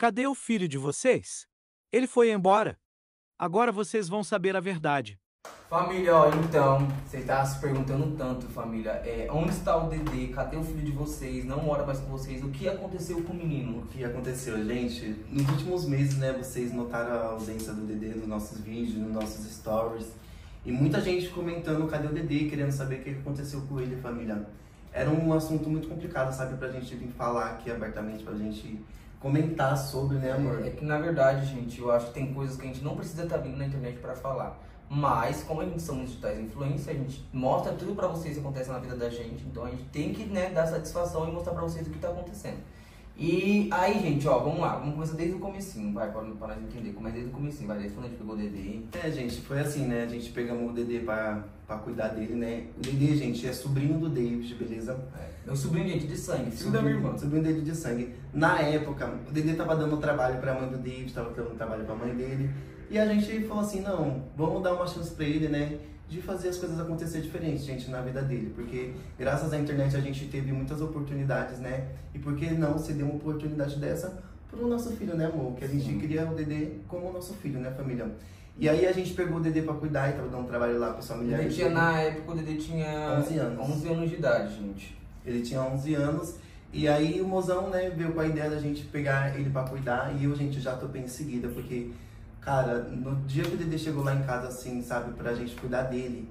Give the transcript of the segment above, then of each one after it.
Cadê o filho de vocês? Ele foi embora. Agora vocês vão saber a verdade. Família, ó, então, você tá se perguntando tanto, família, onde está o Dedê? Cadê o filho de vocês? Não mora mais com vocês? O que aconteceu com o menino? O que aconteceu, gente? Nos últimos meses, né, vocês notaram a ausência do Dedê nos nossos vídeos, nos nossos stories. E muita gente comentando cadê o Dedê, querendo saber o que aconteceu com ele, família. Era um assunto muito complicado, sabe, pra gente vir falar aqui abertamente, pra gente comentar sobre, né, amor? É que, na verdade, gente, eu acho que tem coisas que a gente não precisa estar vindo na internet pra falar. Mas, como a gente somos digitais influencers, a gente mostra tudo pra vocês que acontece na vida da gente. Então a gente tem que, né, dar satisfação e mostrar pra vocês o que tá acontecendo. E aí, gente, ó, vamos lá. Vamos começar desde o comecinho, vai, pra nós entender. Começa desde o comecinho, vai, desde quando a gente pegou o Dedê. Gente, foi assim, né, a gente pegamos o Dedê pra cuidar dele, né. O Dedê, gente, é sobrinho do David, beleza? Meu sobrinho, gente, de sangue, filho da minha irmã. Sobrinho dele de sangue. Na época, o Dedê tava dando trabalho pra mãe do David, tava dando trabalho pra mãe dele. E a gente falou assim, não, vamos dar uma chance pra ele, né, de fazer as coisas acontecer diferente, gente, na vida dele. Porque graças à internet a gente teve muitas oportunidades, né, e por que não se deu uma oportunidade dessa pro nosso filho, né, amor? Que a gente queria o Dedê como nosso filho, né, família? E aí a gente pegou o Dedê pra cuidar e tava dando trabalho lá pros familiares. Na época, o Dedê tinha 11 anos. 11 anos de idade, gente. Ele tinha 11 anos. E aí o mozão, né, veio com a ideia da gente pegar ele pra cuidar. E eu, gente, já topei em seguida, porque... Cara, no dia que o Dedê chegou lá em casa, assim, sabe, pra gente cuidar dele,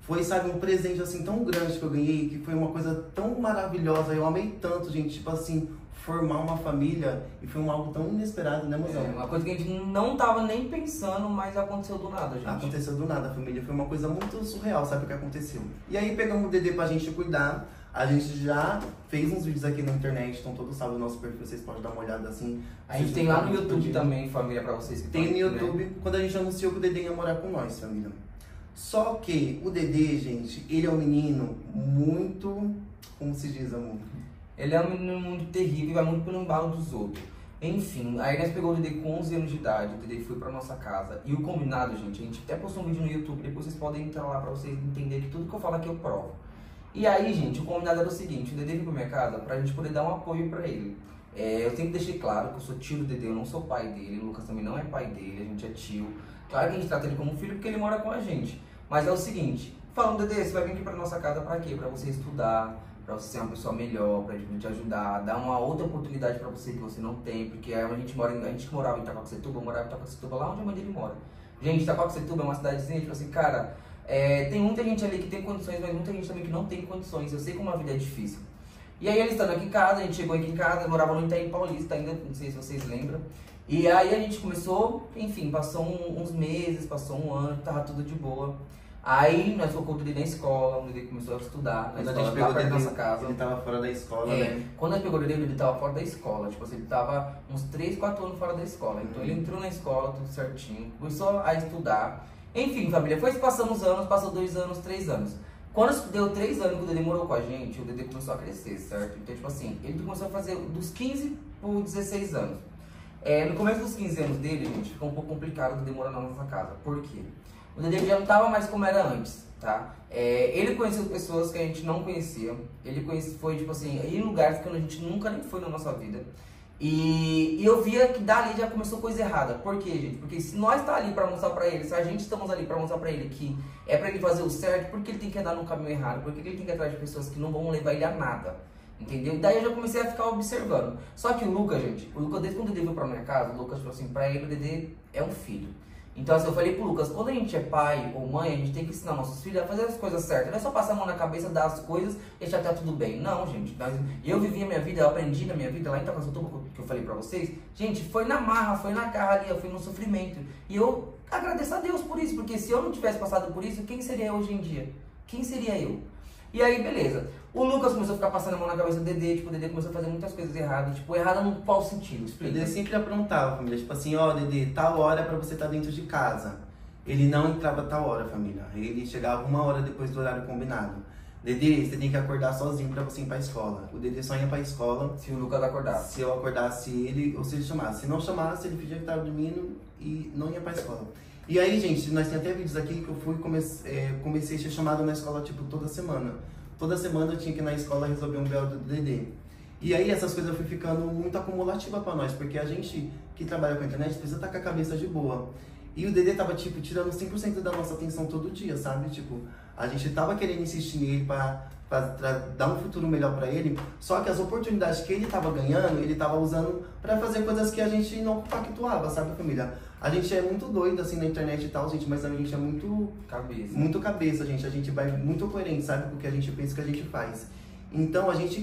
foi, sabe, um presente, assim, tão grande que eu ganhei, que foi uma coisa tão maravilhosa, eu amei tanto, gente, tipo assim, formar uma família, e foi algo tão inesperado, né, mozão? Uma coisa que a gente não tava nem pensando, mas aconteceu do nada, gente. Aconteceu do nada, família, foi uma coisa muito surreal, sabe, o que aconteceu. E aí pegamos o Dedê pra gente cuidar. A gente já fez uns vídeos aqui na internet, então todos sabem o nosso perfil, vocês podem dar uma olhada assim. A gente tem lá no YouTube também, família, pra vocês que tem no YouTube, né? Quando a gente anunciou que o Dedê ia morar com nós, família. Só que o Dedê, gente, ele é um menino muito, como se diz, amor? Ele é um menino muito terrível, vai muito pelo embalo dos outros. Enfim, aí nós pegou o Dedê com 11 anos de idade, o Dedê foi pra nossa casa. E o combinado, gente, a gente até postou um vídeo no YouTube, depois vocês podem entrar lá pra vocês entenderem que tudo que eu falo aqui eu provo. E aí, gente, o combinado era o seguinte, o Dedê veio pra minha casa pra gente poder dar um apoio pra ele. Eu sempre deixei claro que eu sou tio do Dedê, eu não sou pai dele, o Lucas também não é pai dele, a gente é tio. Claro que a gente trata ele como filho porque ele mora com a gente. Mas é o seguinte, falando, Dedê, você vai vir aqui pra nossa casa pra quê? Pra você estudar, pra você ser uma pessoa melhor, pra gente te ajudar, dar uma outra oportunidade pra você que você não tem, porque a gente morava em Itacoaxetuba, eu morava em Itacoaxetuba, lá onde a mãe dele mora. Gente, Itacoaxetuba é uma cidadezinha, tipo assim, cara... tem muita gente ali que tem condições, mas muita gente também que não tem condições. Eu sei como a vida é difícil. E aí eles estando aqui em casa, a gente chegou aqui em casa, morava no Itaim Paulista ainda, não sei se vocês lembram. E aí a gente começou, enfim, passou uns meses, passou um ano, tava tudo de boa. Aí nós colocamos o Dedê na escola, o Dedê começou a estudar na escola, lá perto da nossa casa. Ele tava fora da escola, né? Quando nós pegou o Dedê tava fora da escola, tipo assim, ele tava uns 3, 4 anos fora da escola. Então ele entrou na escola, tudo certinho, começou a estudar. Enfim, família, foi passando os anos, passou 2 anos, 3 anos. Quando deu 3 anos que o Dedê morou com a gente, o Dedê começou a crescer, certo? Então, tipo assim, ele começou a fazer dos 15 por 16 anos. No começo dos 15 anos dele, gente, ficou um pouco complicado o Dedê morar na nossa casa. Por quê? O Dedê já não tava mais como era antes, tá? Ele conheceu pessoas que a gente não conhecia. Foi, tipo assim, em lugares que a gente nunca nem foi na nossa vida. E eu via que dali já começou coisa errada. Por quê, gente? Porque se nós tá ali pra mostrar pra ele, se a gente estamos ali pra mostrar pra ele que é pra ele fazer o certo, por que ele tem que andar no caminho errado? Por que ele tem que ir atrás de pessoas que não vão levar ele a nada? Entendeu? Daí eu já comecei a ficar observando. Só que o Lucas, gente, desde quando o Dedê veio pra minha casa, o Lucas falou assim, pra ele o Dedê é um filho. Então assim, eu falei pro Lucas, quando a gente é pai ou mãe, a gente tem que ensinar nossos filhos a fazer as coisas certas. Não é só passar a mão na cabeça, dar as coisas e já tá tudo bem. Não, gente. Eu vivi a minha vida, eu aprendi na minha vida lá em Itacoaxetuba, que eu falei pra vocês. Gente, foi na marra, foi na carra ali, foi no sofrimento. E eu agradeço a Deus por isso, porque se eu não tivesse passado por isso, quem seria eu hoje em dia? Quem seria eu? E aí, beleza. O Lucas começou a ficar passando a mão na cabeça do Dedê, tipo, o Dedê começou a fazer muitas coisas erradas. Tipo, errada no qual sentido? Explica. O Dedê sempre aprontava, família. Tipo assim, ó, Dedê, tal hora é pra você estar dentro de casa. Ele não entrava tal hora, família. Ele chegava 1 hora depois do horário combinado. Dedê, você tem que acordar sozinho pra você ir pra escola. O Dedê só ia pra escola se o Lucas acordasse. Se eu acordasse ele, ou se ele chamasse. Se não chamasse, ele fingia que tava dormindo e não ia pra escola. E aí, gente, nós temos até vídeos aqui que eu fui comecei a ser chamado na escola, tipo, toda semana. Toda semana eu tinha que ir na escola resolver um BO do Dedê. E aí essas coisas foi ficando muito acumulativa pra nós, porque a gente que trabalha com a internet precisa estar com a cabeça de boa. E o Dedê tava, tipo, tirando 100% da nossa atenção todo dia, sabe? Tipo, a gente tava querendo insistir nele pra dar um futuro melhor pra ele, só que as oportunidades que ele tava ganhando, ele tava usando pra fazer coisas que a gente não compactuava, sabe, família? A gente é muito doido, assim, na internet e tal, gente, mas a gente é muito cabeça, gente. A gente vai muito coerente, sabe, com o que a gente pensa e o que a gente faz. Então, a gente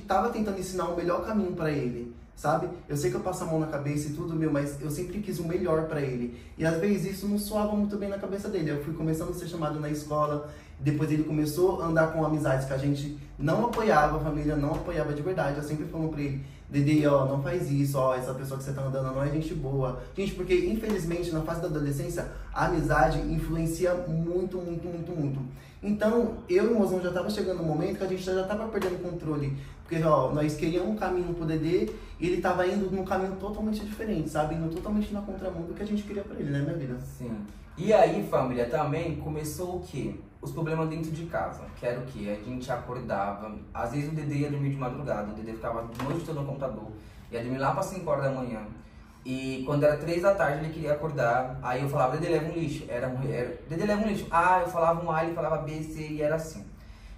tava tentando ensinar o melhor caminho pra ele, sabe? Eu sei que eu passo a mão na cabeça e tudo, mas eu sempre quis o melhor pra ele. E às vezes isso não soava muito bem na cabeça dele. Eu fui começando a ser chamado na escola, depois ele começou a andar com amizades que a gente não apoiava, a família não apoiava de verdade. Eu sempre falo pra ele, Dedê, ó, não faz isso, ó, essa pessoa que você tá andando não é gente boa. Gente, porque infelizmente na fase da adolescência, a amizade influencia muito, muito, muito, muito. Então, eu e o mozão já tava chegando no momento que a gente já tava perdendo o controle. Porque, ó, nós queríamos um caminho pro Dedê e ele tava indo num caminho totalmente diferente, sabe? Indo totalmente na contramão do que a gente queria pra ele, né, minha vida? Sim. E aí, família, também começou o quê? Os problemas dentro de casa, que era o quê? A gente acordava, às vezes o Dedê ia dormir de madrugada, o Dedê ficava a noite toda no computador, ia dormir lá para 5 horas da manhã. E quando era 3 da tarde ele queria acordar, aí eu falava, Dedê, leva um lixo. Dedê, leva um lixo. Ah, eu falava um A, ele falava B, C, e era assim.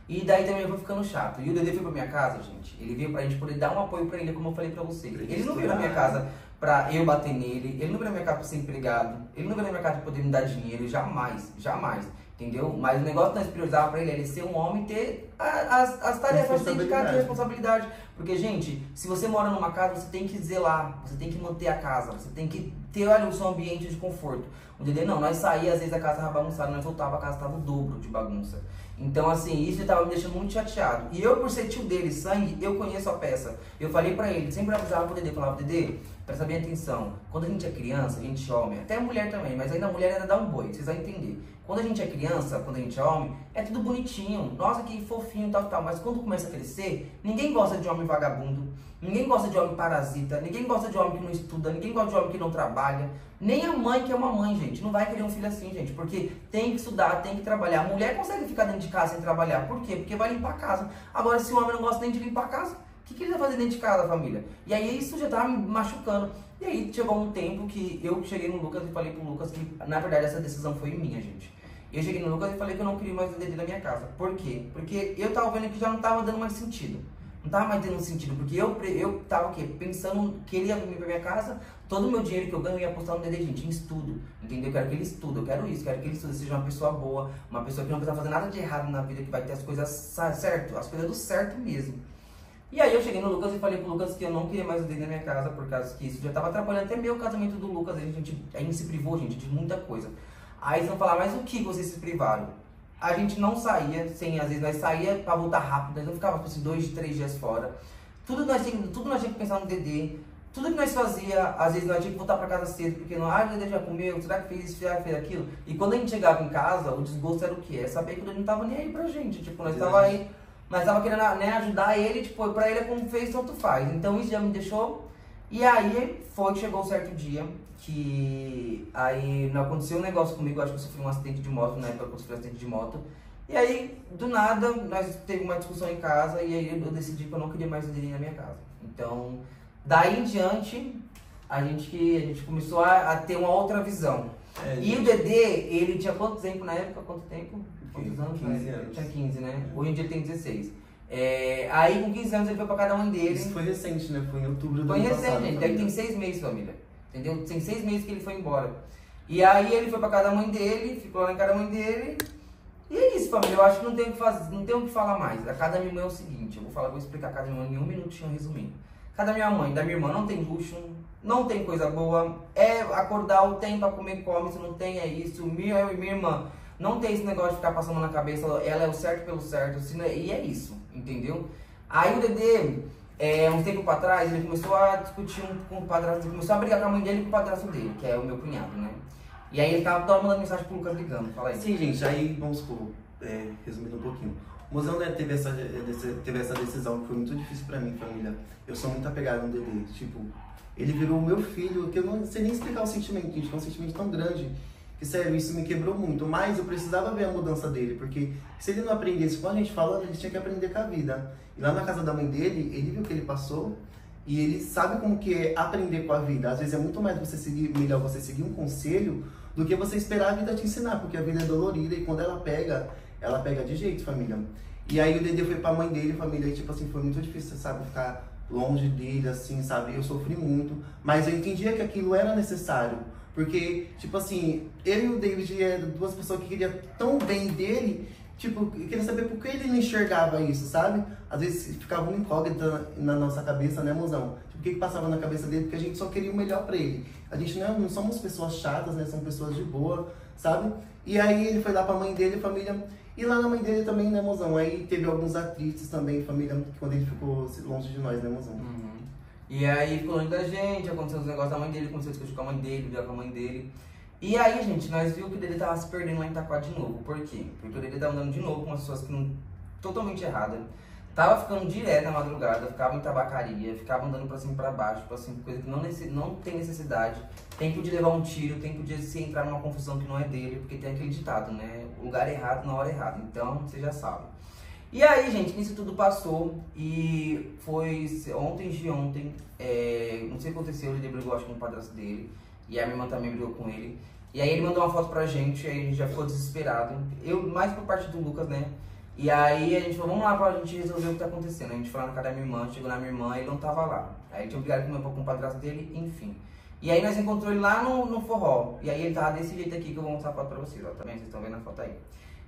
E daí também eu fui ficando chato. E o Dedê foi pra minha casa, gente, ele veio pra gente poder dar um apoio pra ele, como eu falei pra vocês. Ele não veio na minha casa pra eu bater nele, ele não veio na minha casa pra ser empregado, ele não veio na minha casa pra poder me dar dinheiro, jamais, jamais. Entendeu? Mas o negócio que nós priorizava pra ele era ser um homem e ter as tarefas dentro de casa de responsabilidade. Porque, gente, se você mora numa casa, você tem que zelar, você tem que manter a casa, você tem que ter, olha, o seu ambiente de conforto. O Dedê não, nós saíamos, às vezes a casa estava bagunçada, nós voltava, a casa estava o dobro de bagunça. Então, assim, isso estava me deixando muito chateado. E eu, por ser tio dele, sangue, eu conheço a peça. Eu falei pra ele, sempre avisava pro Dedê, falava, Dedê, presta bem atenção, quando a gente é criança, a gente é homem, até a mulher também, mas ainda a mulher ainda dá um boi, vocês vão entender. Quando a gente é criança, quando a gente é homem, é tudo bonitinho, nossa, que fofinho, tal, tal. Mas quando começa a crescer, ninguém gosta de homem vagabundo, ninguém gosta de homem parasita, ninguém gosta de homem que não estuda, ninguém gosta de homem que não trabalha. Nem a mãe que é uma mãe, gente, não vai querer um filho assim, gente, porque tem que estudar, tem que trabalhar. A mulher consegue ficar dentro de casa sem trabalhar, por quê? Porque vai limpar a casa. Agora, se o homem não gosta nem de limpar a casa, o que ele vai fazer dentro de casa, família? E aí isso já tava me machucando. E aí chegou um tempo que eu cheguei no Lucas e falei pro Lucas que, na verdade, essa decisão foi minha, gente. Eu cheguei no Lucas e falei que eu não queria mais o Dedê na minha casa. Por quê? Porque eu tava vendo que já não tava dando mais sentido. Não tava mais dando sentido, porque eu tava o quê? Pensando que ele ia vir pra minha casa, todo o meu dinheiro que eu ganho eu ia apostar no Dedê, gente, em estudo. Entendeu? Eu quero que ele estude, eu quero isso, quero que ele estude, seja uma pessoa boa, uma pessoa que não precisa fazer nada de errado na vida, que vai ter as coisas certo, as coisas do certo mesmo. E aí eu cheguei no Lucas e falei pro Lucas que eu não queria mais o Dedê na minha casa, por causa que isso já tava atrapalhando até meu casamento do Lucas, a gente se privou, gente, de muita coisa. Aí eles vão falar, mas o que vocês se privaram? A gente não saía, às vezes nós saía pra voltar rápido, nós não ficava assim 2, 3 dias fora. Tudo nós tínhamos que pensar no Dedê. Tudo que nós fazia, às vezes nós tínhamos que voltar pra casa cedo, porque não, o Dedê já comeu, será que fez isso, será que fez aquilo? E quando a gente chegava em casa, o desgosto era o quê? É saber que o Dedê não tava nem aí pra gente, tipo, nós tava aí, nós tava querendo, né, ajudar ele, tipo, pra ele é como fez, tanto faz. Então isso já me deixou. E aí foi que chegou um certo dia que aí não aconteceu um negócio comigo, acho que eu sofri um acidente de moto, na época que eu sofri um acidente de moto. E aí, do nada, nós teve uma discussão em casa e aí eu decidi que eu não queria mais o Dedê na minha casa. Então, daí em diante, a gente começou a ter uma outra visão. E o Dedê, ele tinha quanto tempo na época? Quanto tempo? Quantos anos? 15 anos. Ele tinha 15, né? Hoje em dia ele tem 16. Aí com 15 anos ele foi pra casa da mãe dele. Isso foi recente, né? Foi em outubro do Foi ano recente, passado. gente. Daí tem 6 meses, família. Entendeu? Tem 6 meses que ele foi embora. E aí ele foi pra casa da mãe dele, ficou lá na casa da mãe dele. E é isso, família. Eu acho que não tem o que fazer, não tem o que falar mais. A casa da minha mãe é o seguinte, vou explicar a casa da minha mãe em um minutinho resumindo. A casa da minha mãe, da minha irmã não tem luxo, não tem coisa boa. É acordar o tempo pra comer, come, se não tem é isso. Minha irmã não tem esse negócio de ficar passando na cabeça, ela é o certo pelo certo, e é isso, entendeu? Aí o Dedê, um tempo pra trás, ele começou a discutir com o padrasto, ele começou a brigar com a mãe dele e com o padrasto dele, que é o meu cunhado, né? E aí ele tava toda mandando mensagem pro Lucas ligando, fala aí. Sim, gente, aí vamos supor, resumindo um pouquinho. O mozão, né, teve essa decisão que foi muito difícil pra mim, família. Eu sou muito apegado no Dedê, tipo, ele virou o meu filho, que eu não sei nem explicar o sentimento, gente, é um sentimento tão grande Que sério, isso me quebrou muito, mas eu precisava ver a mudança dele, porque se ele não aprendesse com a gente falando, ele tinha que aprender com a vida. E lá na casa da mãe dele, ele viu o que ele passou e ele sabe como que é aprender com a vida. Às vezes é muito mais melhor você seguir um conselho do que você esperar a vida te ensinar, porque a vida é dolorida e quando ela pega de jeito, família. E aí o Dedê foi pra mãe dele, família, e tipo assim, foi muito difícil, sabe, ficar longe dele, assim, sabe, eu sofri muito, mas eu entendia que aquilo era necessário. Porque, tipo assim, eu e o David eram duas pessoas que queriam tão bem dele, tipo, eu queria saber por que ele não enxergava isso, sabe? Às vezes ficava uma incógnita na nossa cabeça, né, mozão? Tipo, o que passava na cabeça dele? Porque a gente só queria o melhor pra ele. A gente não somos pessoas chatas, né? Somos pessoas de boa, sabe? E aí ele foi lá pra mãe dele, família. E lá na mãe dele também, né, mozão? Aí teve alguns atritos também, família, quando ele ficou longe de nós, né, mozão? Uhum. E aí ficou longe da gente, aconteceu os negócios da mãe dele, aconteceu as coisas com a mãe dele, brigar com a mãe dele. E aí, gente, nós vimos que o Dedê tava se perdendo lá em Itaquá de novo. Por quê? Porque o Dedê tava andando de novo com umas pessoas que não... totalmente erradas. Tava ficando direto na madrugada, ficava em tabacaria, ficava andando pra cima e pra baixo, tipo assim, coisa que não tem necessidade. Tempo de levar um tiro, tempo de se entrar numa confusão que não é dele, porque tem aquele ditado, né? O lugar errado na hora errada. Então, você já sabe. E aí, gente, isso tudo passou e foi ontem de ontem, não sei o que aconteceu, ele brigou acho com o padrasto dele e a minha irmã também brigou com ele. E aí ele mandou uma foto pra gente, aí a gente já ficou desesperado, eu mais por parte do Lucas, né? E aí a gente falou, vamos lá pra gente resolver o que tá acontecendo. A gente foi lá na casa da minha irmã, chegou na minha irmã e ele não tava lá. Aí tinha brigado com o padrasto dele, enfim. E aí nós encontramos ele lá no forró, e aí ele tava desse jeito aqui que eu vou mostrar a foto pra vocês, ó, tá vendo? Vocês estão vendo a foto aí.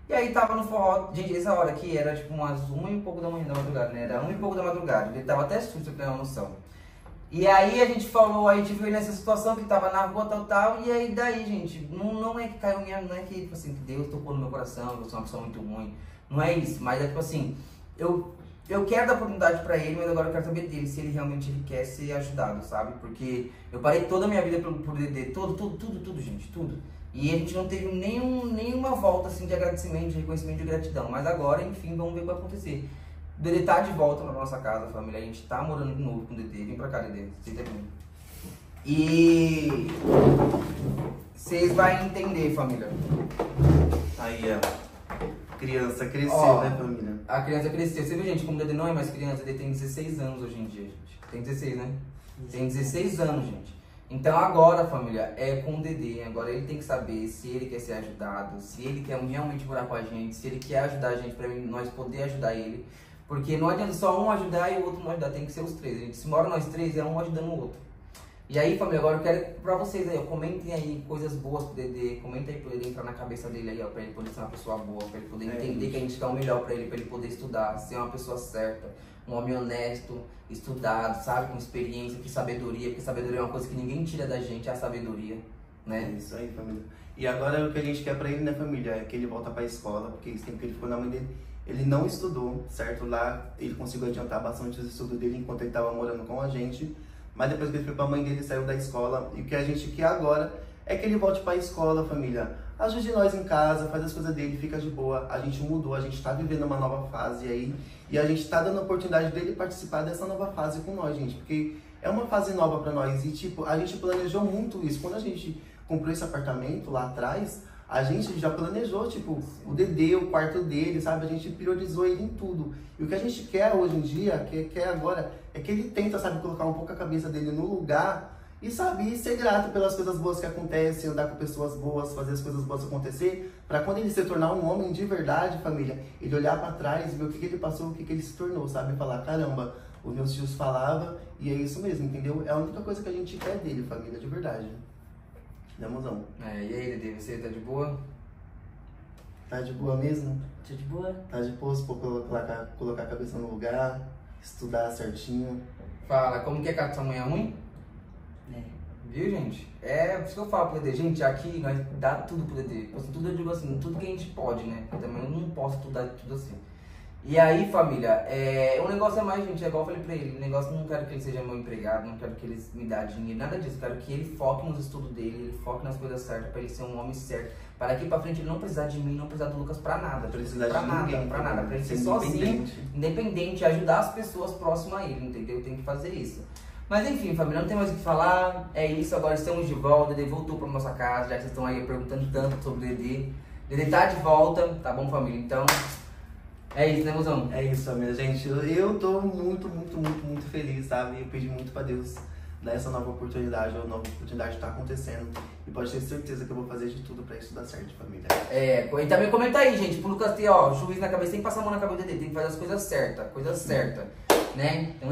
E aí tava no forró, gente, essa hora aqui era tipo umas 1 e pouco da manhã da madrugada, né? Era 1 e pouco da madrugada, ele tava até susto pra ter uma noção. E aí a gente falou, a gente veio nessa situação que tava na rua tal, e aí daí, gente, não é que caiu minha, não é que tipo assim, que Deus tocou no meu coração, eu sou uma pessoa muito ruim, não é isso, mas é tipo assim, eu quero dar oportunidade pra ele, mas agora eu quero saber dele, se ele realmente quer ser ajudado, sabe? Porque eu parei toda a minha vida por Dedê, tudo, gente, tudo. E a gente não teve nenhuma volta assim de agradecimento, de reconhecimento, de gratidão. Mas agora, enfim, vamos ver o que vai acontecer. O Dedê tá de volta na nossa casa, família. A gente tá morando de novo com o Dedê. Vem pra cá, Dedê. Senta aqui. E vocês vão entender, família. Aí, ó. Criança cresceu, Ó, né, família? A criança cresceu. Você viu, gente, como o Dedê não é mais criança, o Dedê tem 16 anos hoje em dia, gente. Tem 16, né? Tem 16 anos, gente. Então agora, família, é com o Dedê. Agora ele tem que saber se ele quer ser ajudado, se ele quer realmente morar com a gente, se ele quer ajudar a gente pra nós poder ajudar ele. Porque não adianta só um ajudar e o outro não ajudar, tem que ser os três. A gente, se mora nós três, é um ajudando o outro. E aí, família, agora eu quero pra vocês aí, ó, comentem aí coisas boas pro Dedê, comentem aí pra ele entrar na cabeça dele aí, ó, pra ele poder ser uma pessoa boa, pra ele poder entender que a gente quer o melhor pra ele poder estudar, ser uma pessoa certa, um homem honesto, estudado, sabe, com experiência, com sabedoria, porque sabedoria é uma coisa que ninguém tira da gente, é a sabedoria, né? É isso aí, família. E agora o que a gente quer pra ele, né, família, é que ele volta pra escola, porque esse tempo que ele ficou na mãe dele, ele não estudou, certo? Lá ele conseguiu adiantar bastante os estudos dele enquanto ele tava morando com a gente. Mas depois que ele foi pra mãe dele, saiu da escola. E o que a gente quer agora é que ele volte pra escola, família. Ajude nós em casa, faz as coisas dele, fica de boa. A gente mudou, a gente tá vivendo uma nova fase aí. E a gente tá dando a oportunidade dele participar dessa nova fase com nós, gente. Porque é uma fase nova pra nós. E tipo, a gente planejou muito isso. Quando a gente comprou esse apartamento lá atrás, a gente já planejou, tipo, o Dedê, o quarto dele, sabe? A gente priorizou ele em tudo. E o que a gente quer hoje em dia, quer agora, é que ele tenta, sabe, colocar um pouco a cabeça dele no lugar e, sabe, e ser grato pelas coisas boas que acontecem, andar com pessoas boas, fazer as coisas boas acontecer, pra quando ele se tornar um homem de verdade, família, ele olhar pra trás, ver o que ele passou, o que ele se tornou, sabe? E falar, caramba, os meus tios falavam e é isso mesmo, entendeu? É a única coisa que a gente quer dele, família, de verdade. Né, mozão? E aí, Dedê, você tá de boa? Tá de boa mesmo? Tá de boa? Tá disposto pra colocar a cabeça no lugar, estudar certinho? Fala, como que é a casa da sua mãe é ruim? Viu, gente? É por isso que eu falo pro Dedê. Gente, aqui nós dá tudo pro Dedê. Assim, tudo eu digo assim, tudo que a gente pode, né? Eu também não posso dar tudo assim. E aí, família, o negócio é mais, gente, é igual eu falei pra ele, o negócio não quero que ele seja meu empregado, não quero que ele me dê dinheiro, nada disso, quero que ele foque nos estudos dele, ele foque nas coisas certas, pra ele ser um homem certo, para daqui pra frente ele não precisar de mim, não precisar do Lucas pra nada, Precisar pra de nada, ninguém, pra nada, pra ele ser ser sozinho, independente. independente, ajudar as pessoas próximas a ele, entendeu? Tem que fazer isso. Mas enfim, família, não tem mais o que falar. É isso, agora estamos de volta. Dedê voltou pra nossa casa, já que vocês estão aí perguntando tanto sobre o Dedê. Dedê tá de volta, tá bom, família? Então, é isso, né, mozão? É isso, família. Gente, eu tô muito feliz, sabe? Eu pedi muito pra Deus dar essa nova oportunidade, a nova oportunidade tá acontecendo. E pode ter certeza que eu vou fazer de tudo pra isso dar certo, família. E também comenta aí, gente, pro Lucas ter, ó, juiz na cabeça, tem que passar a mão na cabeça dele, tem que fazer as coisas certas, né? Então